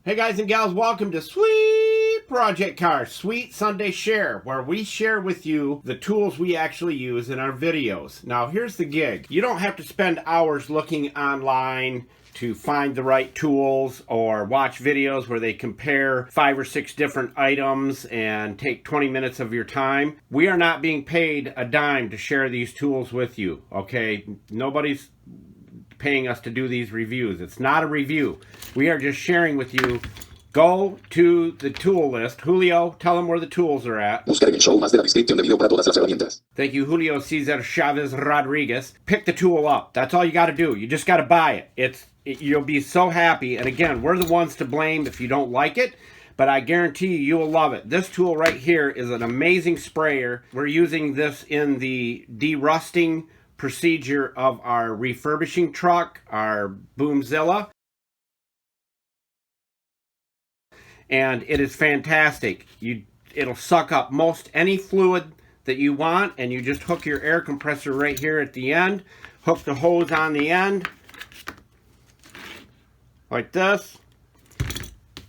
Hey guys and gals, welcome to Sweet Project Cars, Sweet Sunday Share, where we share with you the tools we actually use in our videos. Now here's the gig. You don't have to spend hours looking online to find the right tools or watch videos where they compare 5 or 6 different items and take 20 minutes of your time. We are not being paid a dime to share these tools with you, okay? Nobody's paying us to do these reviews. It's not a review. We are just sharing with you. Go to the tool list. Julio, tell them where the tools are at. Buscar en el show más de la descripción del video para todas las herramientas. Thank you, Julio Cesar Chavez Rodriguez. Pick the tool up. That's all you got to do. You just got to buy it. You'll be so happy. And again, we're the ones to blame if you don't like it, but I guarantee you will love it. This tool right here is an amazing sprayer. We're using this in the derusting procedure of our refurbishing truck, our Boomzilla, and it is fantastic. It'll suck up most any fluid that you want, and you just hook your air compressor right here at the end, hook the hose on the end like this,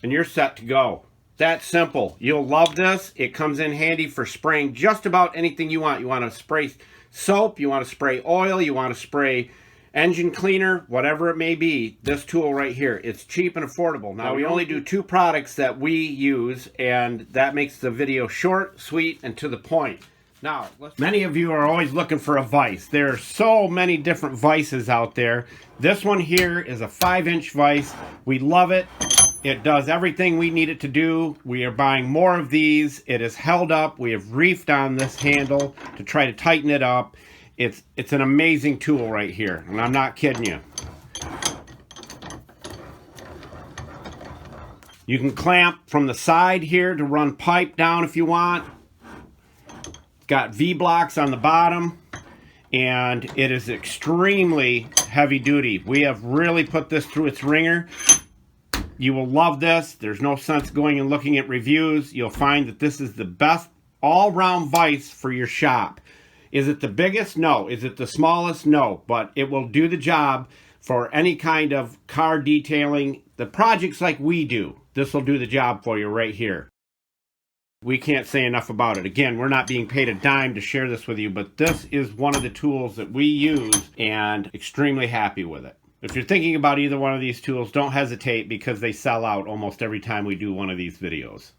and you're set to go. That's simple. You'll love this. It comes in handy for spraying just about anything you want. You want to spray soap, you want to spray oil, you want to spray engine cleaner, whatever it may be. This tool right here, it's cheap and affordable. Now we only do 2 products that we use, and that makes the video short, sweet, and to the point. Now, many of you are always looking for a vise. There are so many different vices out there. This one here is a 5-inch vise. We love it. It does everything we need it to do. We are buying more of these. It is held up. We have reefed on this handle to try to tighten it up. It's an amazing tool right here, and I'm not kidding you. You can clamp from the side here to run pipe down if you want. Got V-blocks on the bottom, and it is extremely heavy duty. We have really put this through its ringer. You will love this. There's no sense going and looking at reviews. You'll find that this is the best all-round vise for your shop. Is it the biggest? No. Is it the smallest? No. But it will do the job for any kind of car detailing. The projects like we do, this will do the job for you right here. We can't say enough about it. Again, we're not being paid a dime to share this with you, but this is one of the tools that we use and extremely happy with it. If you're thinking about either one of these tools, don't hesitate because they sell out almost every time we do one of these videos.